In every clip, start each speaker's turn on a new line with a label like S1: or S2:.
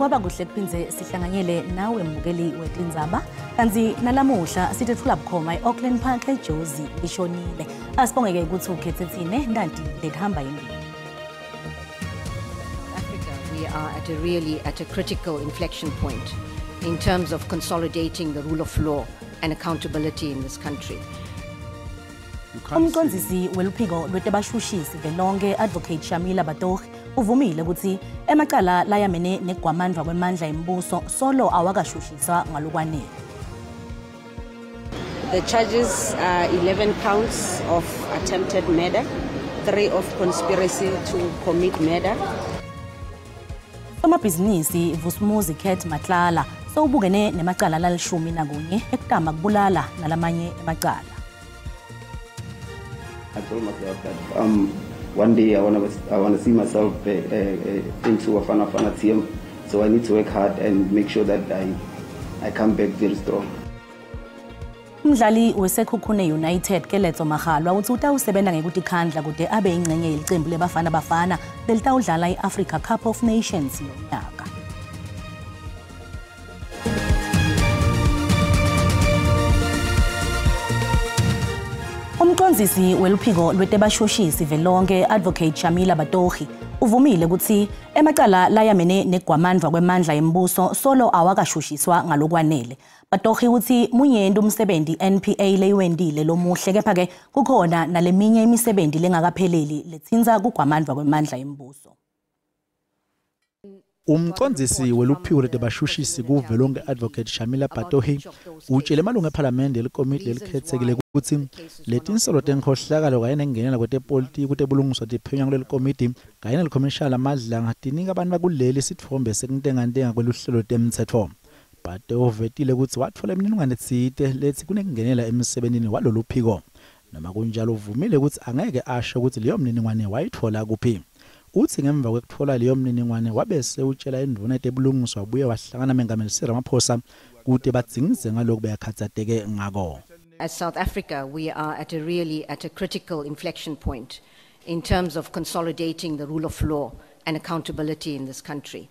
S1: kwaba kuhle kuphindze sihlanganyele nawe mbukeli wetindzaba kanti nalamuhla sithethula bukhoma eAuckland Park eJozi lishonile asibongeke ukuthi ukhethe thine ndanti lehamba yini.
S2: Africa, we are at a critical inflection point in terms of consolidating the rule of law and accountability in this country.
S1: Umqondisi weluphiko lwetebashushisi velonke Advocate Shamila Batohi uvumile ukuthi emacala layamene negwamandwa kwemandla embuso solo awakashushiswa ngalokwanele.
S3: The charges are 11 counts of attempted murder, 3 of conspiracy to commit murder.
S1: Somabhizinisi Vusumuzi Kate Matlala sowubukene nemacala lalishumi nakunye ekutama kubulala nalamanye emacala.
S4: I told myself that one day I want to see myself into a Fana team, so I need to work hard and make sure that I come back very strong.
S1: Umdlali weSekhukhune United Keletso Magalwa uthi utawusebenza ngekutikhandla kude abe ingcenye yelicembu lebafana bafana lelitawudlala iAfrica Cup of Nations lonyaka. Umqondisi weluphiko lwetebashushisi velonke Advocate Shamila Batohi uvumile ukuthi emacala layamene negwamandwa kwemandla embuso solo awakashushiswa ngalokwanele. Batohi uthi munyendo umsebenzi NPA leyiwendile lomuhle kepha ke kukhona naleminye imisebenzi lengakapheleli lethinza kugwamandwa kwemandla embuso.
S5: Umqondisi weluphiko lwetebashushisi kuvelonke Advocate Shamila Batohi utshele malunga eParliament lekomiti lelikhethekile ukuthi letinsolo tenkhohlakalo kanye nengenela kwetepolitiki kutebulungiswa tiphenywa kuleli komiti kanye nelikhomishana lamadlanga tinika abantu bakuleli sithombe sekuntengantenga kweluhlelo temthetho. Batohi uvetile ukuthi watfola imininingwane etsite lethi kunengenela emsebenzini walolu phiko noma kunjalo uvumile ukuthi angeke asho ukuthi leyo mniningwane wayithola kuphi. Uthi ngemva kwekuthola leyo mniningwane wabese utshela induna etebulungiswa wabuye wahlangana mengameli Cyril Ramaphosa kude badzingize ngalokho bayakhathazeke ngako.
S2: As South Africa, we are at a critical inflection point in terms of consolidating the rule of law and accountability in this country.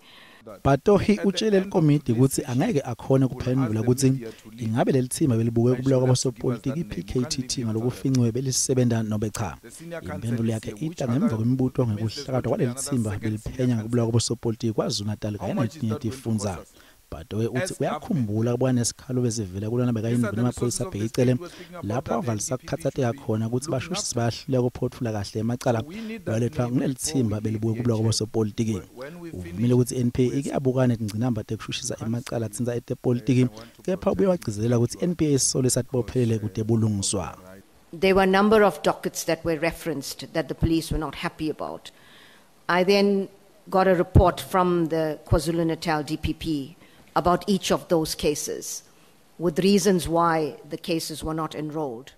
S5: Batohi utshele lekomiti ukuthi angeke akhona kuphendula ukuthi ingabe lelithimba belibuke kubulawa kwabosopolitiki iPKTT ngalokufincwe belisebenza nobe cha. Impendulo yakhe ita ngemva kwemibuto ngekuhlakatwa kwalelithimba beliphenya ngokubulawa kwabosopolitiki KwaZulu-Natal kanye netinye tifundza. Batohi uthi uyakhumbula kubona nesikhalo bezivela kulona bekayinduna amaphoyisa abhekicele lapho avalisa ukukhathatheka khona ukuthi bashushisi bayahluleka ukuphothula kahle emacala walethwa kulelithimba belibuke kubulawa kwabosopolitiki. Uvumile ukuthi NPA ikuyabukana ngcinamba tekushushisa emacala tsinza etepolitiki kepha ubuye wagcizelela ukuthi NPA solo esatibophelele kutebulungiswa.
S2: There were a number of dockets that were referenced that the police were not happy about. I then got a report from the KwaZulu-Natal DPP about each of those cases, with reasons why the cases were not enrolled.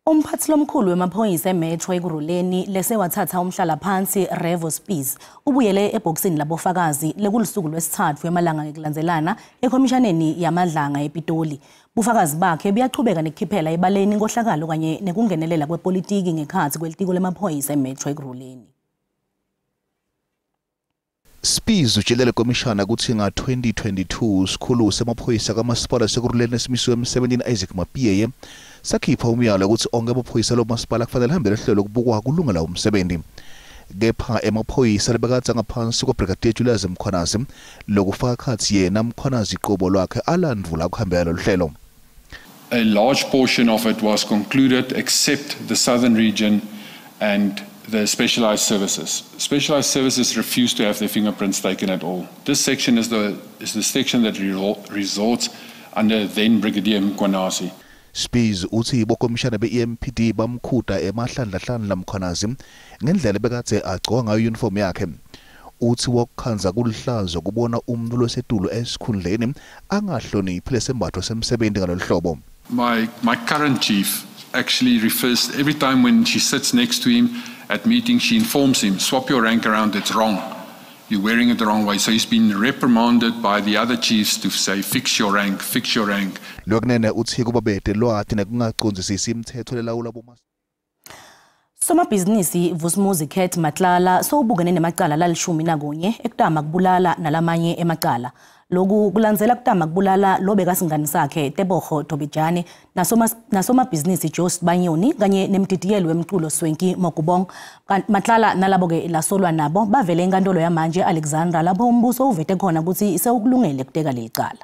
S1: Umphathi lomkhulu wemaphoyisa eMetro ekuruleni lese wathatha umhlala phansi Revo Spies ubuyele ebhoksini labofakazi lekulisuku lwesithathu emalanga ngekulandzelana eKhomishaneni yamadlanga ePitoli. Bufakazi bakhe buyaqhubeka nekukhiphela ebaleni inkohlakalo kanye nekungenelela kwepolitiki ngekhathi kwelitiko lemaphoyisa eMetro ekuruleni.
S6: Spies utshele lekomishana ukuthi nga 2022 sikhulu semaphoyisa kamasipala sekuruleni esimisiwe emsebenzini Isaac Mapiyeye sakhipha umyalo ukuthi onke amaphoyisa lo masipala kufanele hambele hlelo kubukwa kulungela umsebenzi. Kepha emaphoyisa lebekatsa ngaphansi kwa Brigadier Julius Mkhwanazi lokufaka khathi yena Mkhwanazi iqobo lwakhe alandvula ukuhambela lo hlelo.
S7: A large portion of it was concluded except the southern region and the specialized services. Specialized services refused to have their fingerprints taken at all. This section is the section that resorts under then Brigadier Mkhwanazi.
S6: Spies uthi bokomishana beEMPD bamkhuda emahlandla Mkhwanazi ngendlela bekathe agcoka ngayo uniform yakhe. Uthi wokukhanza kulihlazo kubona umuntu losetulo esikhundleni angahloniphi lesembatho semsebenzi ngaloluhlobo.
S7: My current chief actually refers every time when she sits next to him at meetings, she informs him, swap your rank around, it's wrong. You're wearing it the wrong way. So he's been reprimanded by the other chiefs to say, fix your rank, fix your rank.
S1: Somabhizinisi Vusumuzi Khet Matlala sowubukene nemacala lalishumi nakunye ekutama kubulala nalamanye emacala. Loku kulandzela kutama kubulala lobeka singani sakhe Tebogo Tobijane nasomabhizinisi Joe Banyoni kanye nemdidiyeli wemculo Swenki Mokubong. Matlala nalaboke lasolwa nabo bavele enkantolo yamanje Alexandra lapho umbuso uvete khona ukuthi sewukulungele kuteka lecala.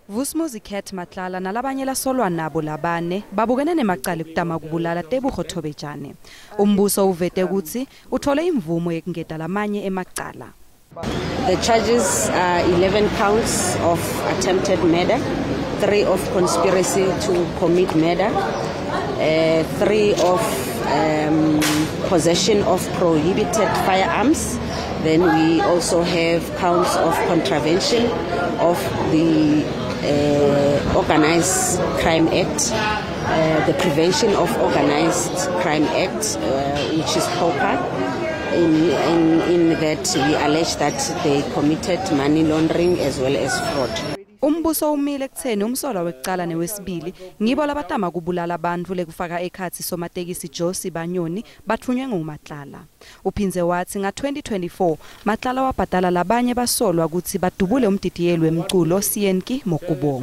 S8: Vusumuzi Khet Matlala nalabanye lasolwa nabo labane babukene nemacala ekutama kubulala Tebogo Tobijane. Umbuso uvete ukuthi uthole imvumo yekungeta lamanye emacala.
S3: The charges are 11 counts of attempted murder, 3 of conspiracy to commit murder, 3 of possession of prohibited firearms. Then we also have counts of contravention of the Organized Crime Act, the Prevention of Organized Crime Act, which is POCA. In that we allege that they committed money laundering as well as fraud.
S8: Umbuso umile ekutheni umsolwa wekucala newesibili ngibo labatama kubulala abantu lekufaka ekhathi somatekisi Joe Banyoni bathunywe nguMatlala. Uphinze wathi nga-2024 Matlala wabhadala labanye basolwa ukuthi badubule umdidiyeli wemculo Swenki Mokubong.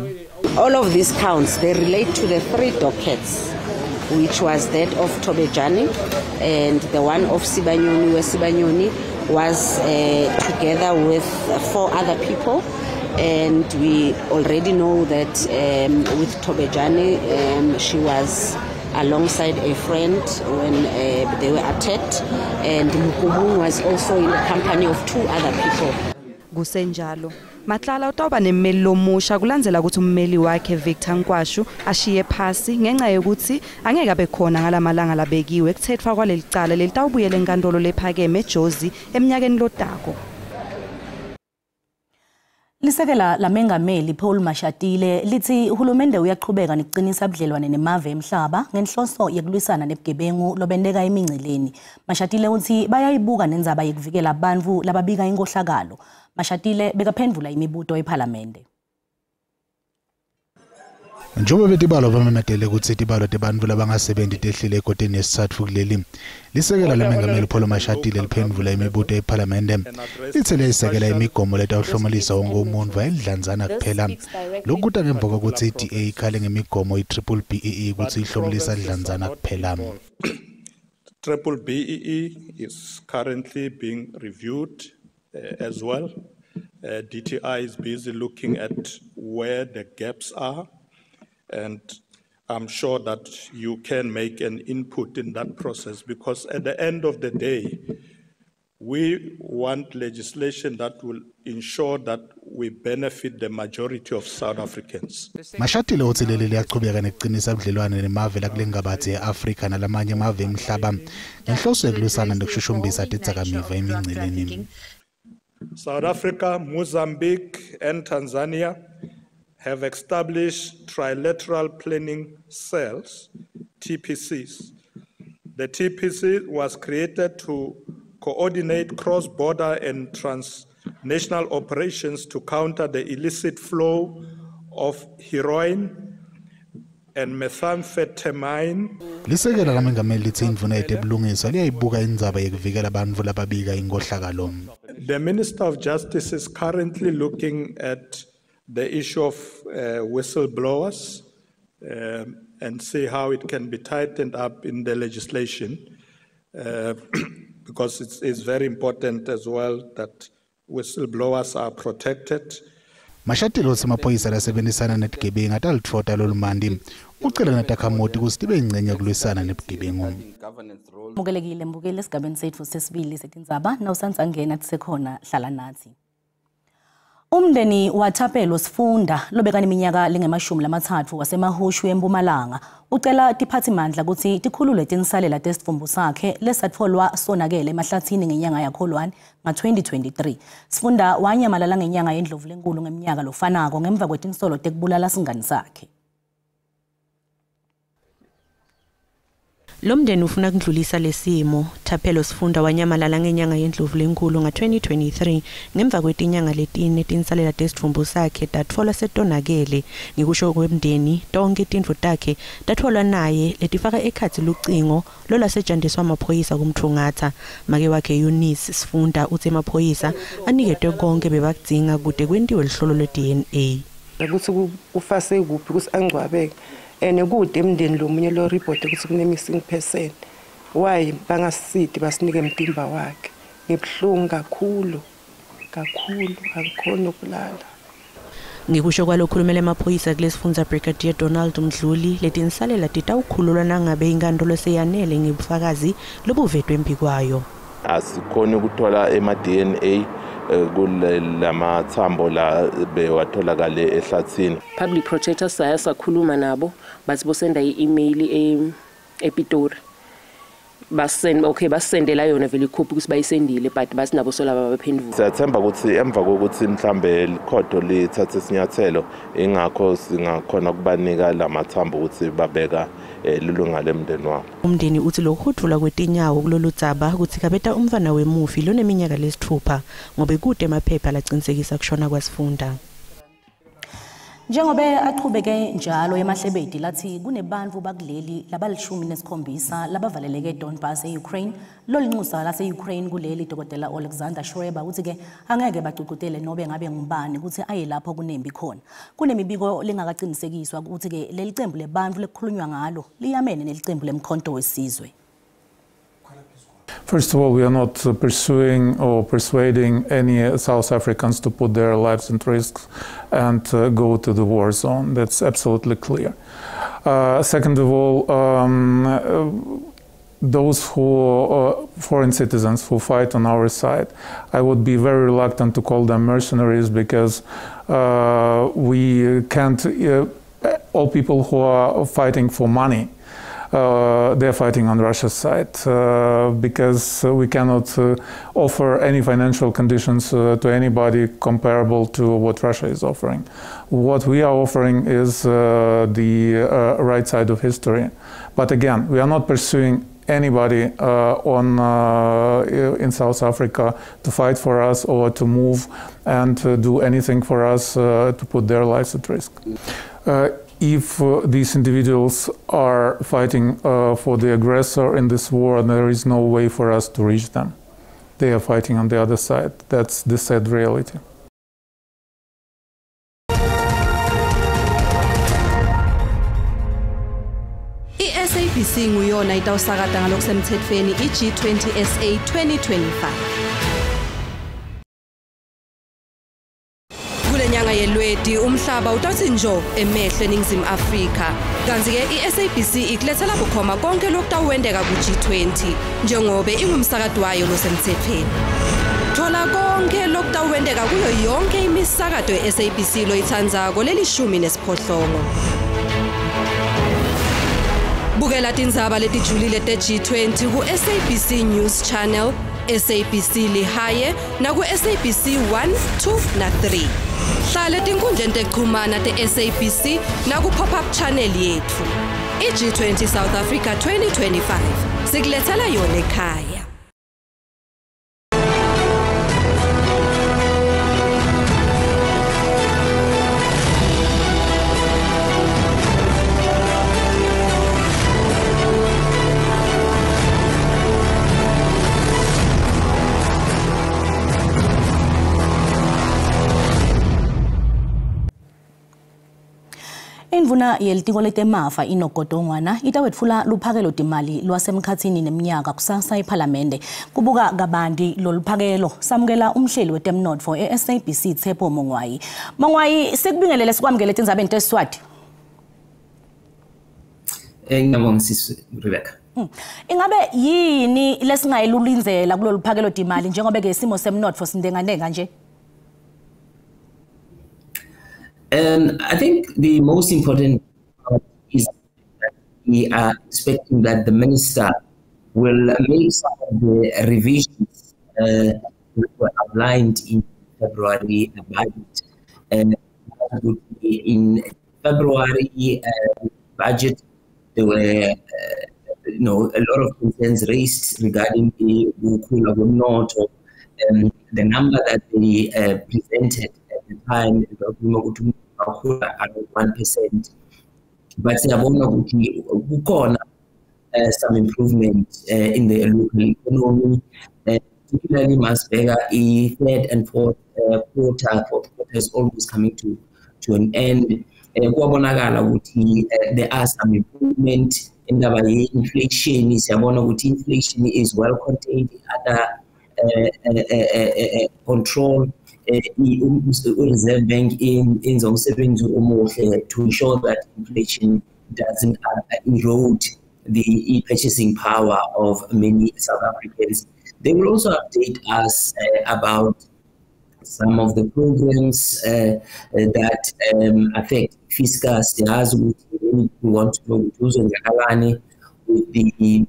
S3: All of these counts, they relate to the 3 dockets, which was that of Tobijane and the one of Sibanyoni, where Sibanyoni was together with 4 other people. And we already know that with Tobijane, she was alongside a friend when they were attacked, and Mukubung was also in the company of 2 other people.
S8: Kusenjalo Matlala utawuba nemmeli lomusha kulandzela ukuthi ummeli wakhe Victor Nkwashu ashiye phasi ngenxa yokuthi angeke abe khona ngalamalanga labekiwe ekuthethwa kwaleli cala lelitawubuyela enkantolo lephakeme Jozi eminyakeni lotako.
S1: Lisekela lamengameli Paul Mashatile lithi uhulumende uyaqhubeka nokuqinisa ubudlelwane nemave emhlaba ngenhloso yokulwisana nebugebengu lobendeka eminceleni. Mashatile uthi bayayibuka nendzaba yokuvikela abantu lababika inkohlakalo. Mashatile bekaphendvula imibuto eParliamente.
S5: Njengoba betibalo bamemetele ukuthi tibalo tebantu labangasebenzi tehlile ekoteni yesithathu kuleli lisekela lamengameli Paul Mashatile liphendvula imibuto eParliamente lithele isekela imigomo letawuhlomalisa wonke umuntu wayedlanzana kuphela lokuthi ngemva kokuthi iDA ikhale ngemigomo iBBEE ukuthi ihlomalisa dlanzana kuphela.
S9: BBEE is currently being reviewed as well. DTI is busy looking at where the gaps are. And I'm sure that you can make an input in that process because at the end of the day, we want legislation that will ensure that we benefit the majority of South Africans.
S5: Mashatile uthi leli liyaqhubeka neqinisa ubudlelwane nemave lakulengabathi eAfrika nalamanye amave emhlaba ngenhloso yokulwisana nokushushumbisa tidzakamiva eminceleni.
S9: South Africa, Mozambique, and Tanzania have established trilateral planning cells, TPCs. The TPC was created to coordinate cross-border and transnational operations to counter the illicit flow of heroin and methamphetamine.
S5: Lisekela lamengameli lithi imvuno yetebulungiswa liyayibuka indzaba yokuvikela abantu lababika inkohlakalo.
S9: The Minister of Justice is currently looking at the issue of whistleblowers and see how it can be tightened up in the legislation because it's very important as well that whistleblowers are protected.
S5: Mashatile uthi amaphoyisa lasebenzisana nebugebengu atalithota lolumandi ucela natakhamuti ukuthi tibe ingcenye kulwisana nebugebengu.
S1: Mukelekile mbukele esigabeni sethu sesibili setindzaba nawusanzangena tisekhona hlala nathi. Umndeni waThapelo Sifunda lobeka neminyaka lenge-30 wasemahushu eMpumalanga ucela tiphathimandla ukuthi tikhulule tinsalela tesivumbu sakhe lesatfolwa sonakele emahlathini ngenyanga yaKholwane nga-2023. Sifunda wanyamalala ngenyanga yeNdlovulenkulu ngeminyaka lofanako ngemva kwetinsolo tekubulala singani sakhe.
S10: Lo mndeni ufuna ukudlulisa lesimo. Thaphelo Sifunda wanyamalala ngenyanga yeNdlovu lenkulu nga-2023 ngemva kwetinyanga letine etinsalela tesithumbu sakhe datfolwa setonakele. Ngikusho kwemndeni tonke tintfo takhe datfolwa naye letifaka ekhatsi lucingo lolasetshenziswa amaphoyisa kumthungatha. Make wakhe Eunice Sifunda uthi amaphoyisa aniketwe konke bebakudzinga kude kwentiwe lihlolo le-DNA.
S11: Ukuthi ufase kuphi ukuthi angcwabeke kude emndeni lo munye lo report ukuthi kune missing person. Why bangasidi basinike emtimba wakhe. Ngibhlungu kakhulu akukhona ukulala.
S10: Ngikusho kwalokhulumela amaphoyisa kulesifundza Brigadier Donald Mdluli letinsalela titawukhululwa nangabe inkantolo seyanele ngebufakazi lobuvetwe empikwayo.
S12: Asikhona ukuthola ema-DNA kulamathambo la bewatholakale ehlathini.
S13: Public protectors sakhuluma nabo bathi bosenda i-email ePitori. Basendela yona vele ikhophi ukuthi bayisendile but bathi nabo sola babaphendula.
S12: Siyathemba ukuthi emva kokuthi mhlambe likhodo lithathe isinyathelo ingakho singakhona kubanika lamathambo ukuthi babeka lilunga lemndeni wabo.
S10: Umndeni uthi lokuhudula kwetinyawo kulolu dzaba ukuthi kabeta umfana wemufi loneminyaka lesithupha ngobe kude emaphepha laqinisekisa kushona kwaSifunda.
S1: Njengobe aqhubeke njalo emahlebedi lathi kunebantu bakuleli laba-17 labavaleleke eDonbas e-Ukraine lolinxusa lase-Ukraine kuleli Dr. Alexander Schreiber uthi ke angeke bacucutele nobe ngabe ngubani ukuthi aye lapho kunembi khona. Kunemibiko lingakaqinisekiswa ukuthi ke leli cembu lebantu lekukhulunywa ngalo liyamene nelicembu lemkhonto wesizwe.
S14: First of all, we are not pursuing or persuading any South Africans to put their lives at risk and go to the war zone. That's absolutely clear. Second of all, those who foreign citizens who fight on our side, I would be very reluctant to call them mercenaries because we can't. All people who are fighting for money. They're fighting on Russia's side because we cannot offer any financial conditions to anybody comparable to what Russia is offering. What we are offering is the right side of history. But again, we are not pursuing anybody in South Africa to fight for us or to move and do anything for us to put their lives at risk. If these individuals are fighting for the aggressor in this war, there is no way for us to reach them. They are fighting on the other side. That's the sad reality.
S8: I-SABC nguyona itawusakata ngalokusemthethweni i-G20 SA 2025. Kulenyanga yelweti umhlaba utawuthi njo emehle eNingizimu Afrika. Kanti ke i-SABC ikulethela bukhoma konke lokutawuwendeka ku-G20 njengobe ingumsakati wayo losemthethweni. Thola konke lokutawuwendeka kuyo yonke imisakato ye-SABC loyithandzako leli-18. Bukela tindzaba letijulile te-G20 ku-SABC News Channel, SABC Lihaye na ku-SABC 1, 2 na 3. Hlale tinkundleni tekuchumana te-SABC na ku-pop-up channel yetfu. I-G20 South Africa 2025 sikulethela yona ekhaya.
S1: Indvuna yelitiko letemafa inogodongwana itawetfula luphakelo timali lwasemkhatsini neminyaka kusasa ePhalamende. Kubuka kabandi loluphakelo samukela umhleli wetemnotfo e-SABC Tshepo Mongwayi. Mongwayi, sikubingelele sikwamukele tindzabeni tesiswati.
S15: Ngiyabonga sisi Rebecca.
S1: Ingabe yini lesingayilulinzela kulolu phakelo timali njengoba ke isimo semnotfo sindenganeka nje?
S15: I think the most important part is that we are expecting that the minister will make some of the revisions that were outlined in February budget. In February budget, there were a lot of concerns raised regarding the the number that they presented at the time, 1%. But some improvement in the local economy, particularly Masbega, third and fourth quarter is almost coming to an end. There are some improvement in the inflation. Inflation is well contained under control. Reserve Bank in to ensure that inflation doesn't erode the purchasing power of many South Africans. They will also update us about some of the programs that affect fiscus. We want to know with the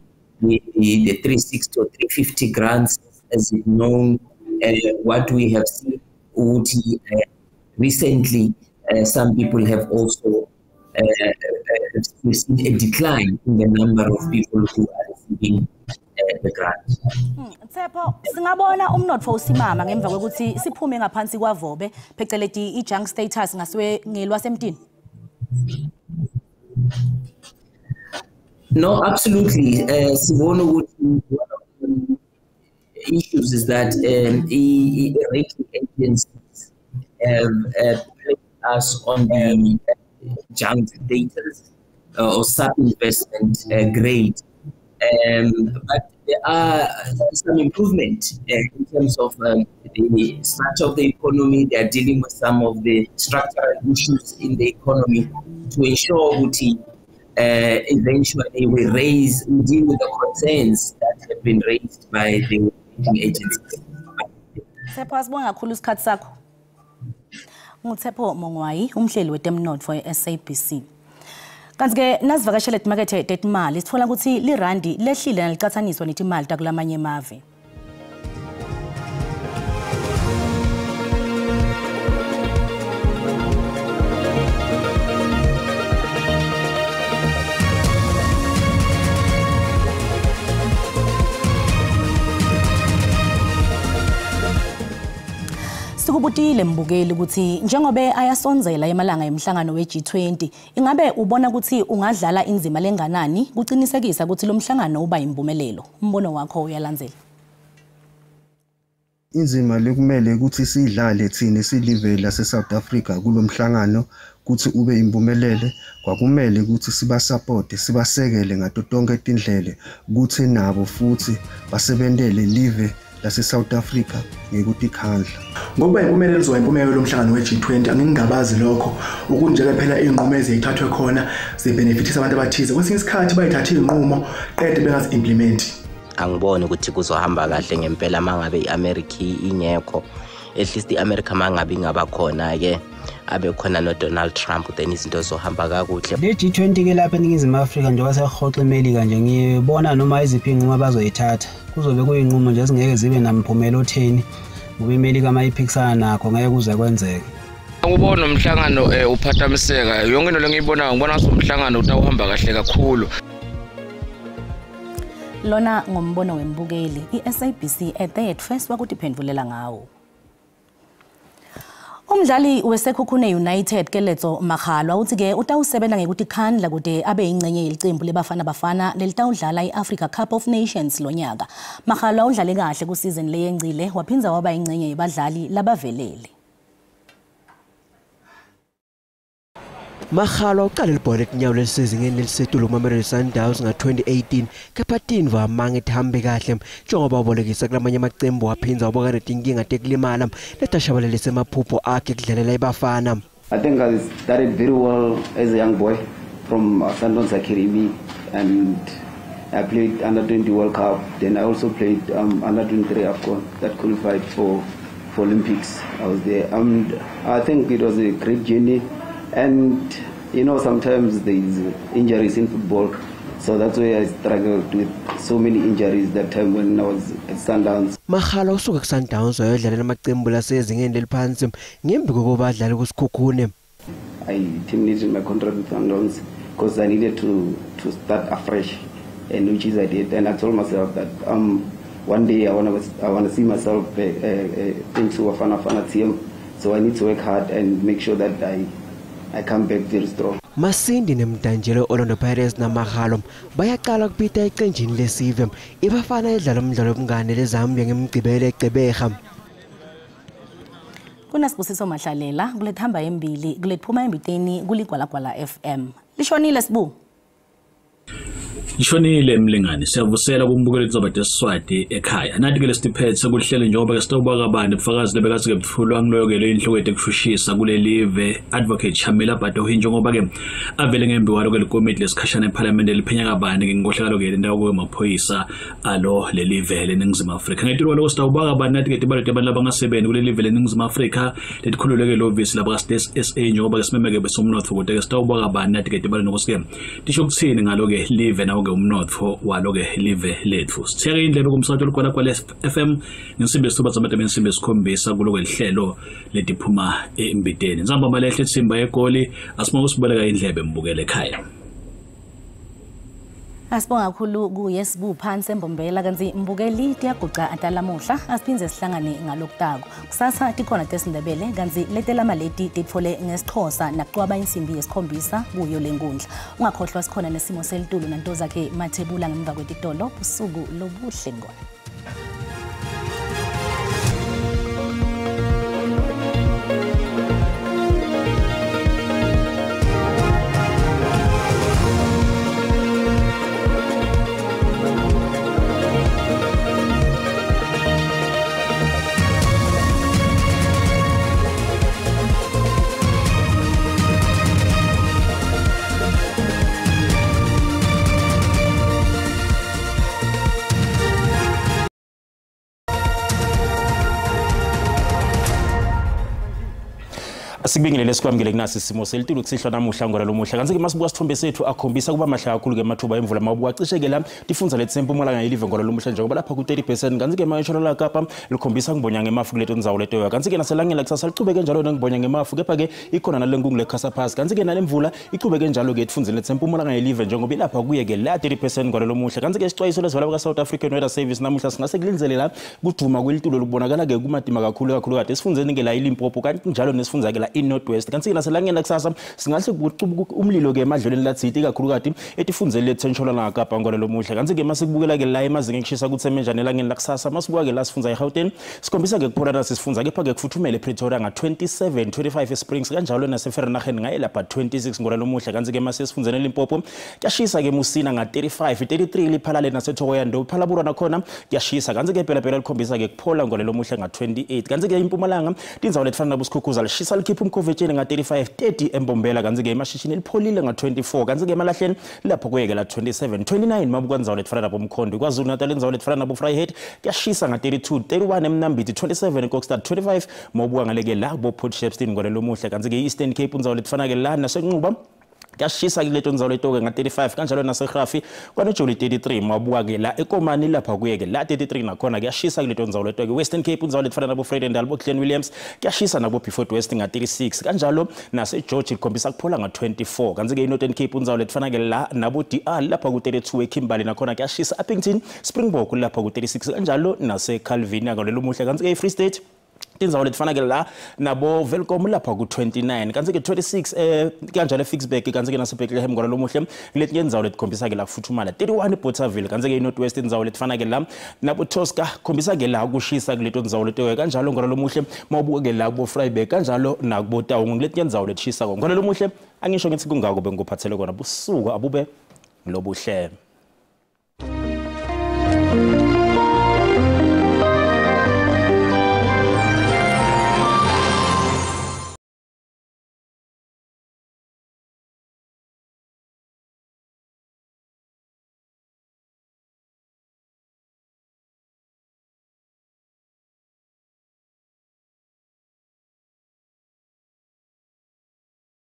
S15: 360 or 350 grants, as it's known. What we have seen recently, some people have also seen a decline in the number of people who are receiving the grant.
S1: Tshepo, singabona umnotfo usimama ngemva kokuthi siphume ngaphansi kwavobe phecelezi i-junk status ngelwasemtini.
S15: No, absolutely. Sibona ukuthi issues is that rating agencies have placed us on the junk status or sub-investment grade. But there are some improvement in terms of the structure of the economy. They are dealing with some of the structural issues in the economy to ensure that eventually we deal with the concerns that have been raised by the agencies.
S1: Tshepo, asibonga kakhulu isikhathi sakho. Ngutshepo Mongwayi, umhleli wetemnotfo e-SABC. Kanti-ke nasivakashele emakethe tetimali sithola ukuthi lirandi lehlile nalicathaniswa netimali takulamanye emave. Sikubutile mbukeli ukuthi njengobe ayasonzela emalanga emhlangano we-G20 ingabe ubona ukuthi ungadlala inzima lenganani kuqinisekisa ukuthi lo mhlangano uba impumelelo. Umbono wakho uyalandzela.
S16: Inzima lekumele ukuthi sidlale thina silive la South Africa kulomhlangano ukuthi ube impumelele kwakumele ukuthi sibasupport sibasekele ngato tonke tindlele ukuthi nabo futhi basebentele live South Africa ngekuthi khandla
S17: ngoba impumelelo izoba impumelelo lomhlangano we-G20 angingabazi lokho ukuthi nje phela inqumo ezithathwe khona zibenefitisa abantu abathize kwesinye isikhathi bayithatha inqumo qede bengazi implement.
S18: Angiboni ukuthi kuzohamba kahle ngempela mangabe iAmerica ingekho, at least iAmerica mangabe ingaba khona ke abe khona no Donald Trump then izinto zohamba kakuhle.
S19: Le G20 ke lapha eNingizimu Afrika njengoba sehoxa iMelika nje ngibona noma iziphi inqumo abazoyithatha kuzobe kuyinqumo nje ezingeke zibe namphumela otheni ngoba iMelika mayiphikisana nakho ngeke kuze kwenzeke.
S20: Ngibona umhlangano uphathamiseka yonke into lengiyibona ngibona umhlangano utawuhamba kahle kakhulu.
S1: Lona ngombono wembukeli iSABC at first wakutiphendvulela ngawo. Umdlali weSekhukhune United Keletso Maghalwa uthi ke utawusebenza ngekuthi khandla kude abe ingcenye yelicembu lebafana bafana lelitawudlala iAfrica Cup of Nations lonyaka. Maghalwa udlale kahle ku season leyengcile waphinza waba ingcenye yebadlali labavelele.
S21: Maghalwa uqale libhola etinyawo lesizingeni lelisetulu Mamelodi Sundowns nga-2018 kepha Tinva amange ethambe kahle njengoba ubolekisa kulamanye amacembu waphinza waboka netinkinga tekulimala letashabalele semaphupho akhe kudlalela ibafana.
S4: I think I started very well as a young boy from Sundowns Academy and I played under-20 World Cup. Then I also played under-23 AFCON that qualified for Olympics. I was there. I think it was a great journey. And you know, sometimes there is injuries in football, so that's why I struggled with so many injuries that time when I was at Sundowns.
S21: Maghalwa usuka ku Sundowns wayodlalela amacembu lasezingeni leliphansi ngembi kokuba adlale ku Sekhukhune.
S4: I terminated my contract with Sundowns because I needed to start afresh and which is I did. And I told myself that one day I want to see myself into a Bafana team. So I need to work hard and make sure that I come back very strong.
S21: Masindi nemdanjelo Orlando Pirates namahalo bayaqala ukupita eqenjini lesive iBafana edlala umdlalo obungane leZambia ngemgcibelo eGqeberha.
S1: Kunasibusiso Mahlalela kulethamba embili kulethuma embiteni kuligwalagwala FM. Lishonile Sibu.
S2: Ishonile Mlingani siyavusela kumbukeli Zobate Swati ekhaya nathi ke lesiphethe sekuhlele njengoba ke sitobaka abantu bufakazi lebekazi ke bufulwa ngilokele inhloko ekushushisa kule live Advocate Chamila Batohi njengoba ke avele ngembi walo ke lekomiti lesikhashana eParliament eliphenya kabani ke ngohlakalo ke indawo kwemaphoyisa alo le live leNingizimu Afrika ngetilo lo sitobaka abantu nathi ke tibalete abantu labangasebenzi kule live leNingizimu Afrika letikhululeke lo visi laba State SA njengoba ke simemeke besomnotho kodwa ke sitobaka abantu nathi ke tibalete nokusike tisho kuthini ngalo ke live nawo umnotho waloke live lethu sitheke indlebe kumsakazo kwala FM ngesimbi esithuba zamathe ngesimbi esikhombisa kuloke lihlelo letiphuma embiteni nzamba malehle Thimba egoli asibonga usiboleka indlebe mbukele ekhaya
S1: Asibonga kakhulu kuye Sibu phansi embombela kanti mbukeli tiyaguca atalamuhla asiphinze sihlangane ngalokutako kusasa tikhona tesindebele kanti letela maleti titfole ngesixhosa nakucwaba insimbi yesikhombisa kuyo lenkundla ungakhohlwa sikhona nesimo selitulo nanto zakhe mathebula ngemva kwetitolo usuku lobuhle ngwane.
S22: Asibingelele sikwamukele kunasi isimo selitulo kusihlwa namuhla ngora lomuhla kanti ke masibuka sithombe sethu akhombisa kuba mahle kakhulu ke mathuba emvula mabuka cishe la tifunza lethe Mpumalanga yelive ngora lomuhla njengoba lapha ku 30% kanti ke mayisholo Kapa likhombisa ngibonya ngemafu kuletho ndzawo leto kanti ke naselangeni lakusasa lichubeke njalo ngibonya ngemafu kepha ke ikhona nalenkungu lekhasa phasi kanti ke nalemvula ichubeke njalo ke tifunza lethe Mpumalanga yelive njengoba lapha kuye ke la 30% ngora lomuhla kanti ke isixwayiso lesivela ka South African Weather Service namuhla singase kulinzele la kuduma kwelitulo likubonakala ke kumadima kakhulu kade sifunzeni ke la iLimpopo kanti njalo nesifunza ke la iNorthwest kanti naselangeni lakusasa singahle kucubuka umlilo ke emadlelweni lathiti kakhulu kade etifunzele lethentsholana Kapa ngora lomuhla kanti ke masikubukela ke la emazinga ekushisa kuThemenjane elangeni lakusasa masibuka ke la sifunza eGauteng sikhombisa ke kuphora nasisifunza kepha ke kufuthumele ePretoria nga 27 25 eSprings kanjalo naseVereeniging ngayelapha 26 ngora lomuhla kanti ke masesifunzene eLimpopo kuyashisa ke Musina nga 35 33 liphalale naseThokoyando phalaburwa nakhona kuyashisa kanti ke phela likhombisa ke kuphola ngora lomuhla nga 28 kanti ke iMpumalanga tindzawo letfana nabusikhukhuza lishisa likhipha umkhovetsheni nga 35 30 embombela kanti ke emashishini lipholile nga 24 kanti ke emalahleni lapho kuyeke la 27 29 mabuka ndzawo letfana nabo Mkhondo kwaZulu Natal indzawo letfana nabo Vryheid kuyashisa nga 32 31 eMnambithi 27 eKokstad 25 mabuka ngaleke la bo Port Shepstone ngora lomuhla kanti ke Eastern Cape indzawo letfana ke la nasenquba kuyashisa kuleto ndzawo letoke nga 35 kanjalo naseGrafi kwaNojoli 33 mabuka ke la eKomani lapha kuyeke la 33 nakhona kuyashisa kuleto ndzawo letoke Western Cape indzawo letfana nabo Vredendal bo Glen Williams kuyashisa nabo Beaufort West nga 36 kanjalo naseGeorge likhombisa kuphola nga 24 kanti ke iNorthern Cape indzawo letfana ke la nabo DR lapha ku 32 eKimberley nakhona kuyashisa Appington Springbok lapha ku 36 kanjalo naseCalvin ngalo muhla kanti ke Free State tindzawo letfana ke la nabo Welcome lapha ku 29 kanti ke 26 kanjalo Fixburg kanti ke naseBethlehem ngora lomuhle kuletinye indzawo letikhombisa ke la kufuthumala 31 eBothaville kanti ke iNorthwest indzawo letfana ke la nabo Tosca khombisa ke la kushisa kuleto ndzawo leto kanjalo ngora lomuhle mawubuka ke la ku Vryburg kanjalo nakubo Taung kuletinye indzawo letshisa ngora lomuhle angisho ngithi kungako bengikuphathele kona busuku abube lobuhle.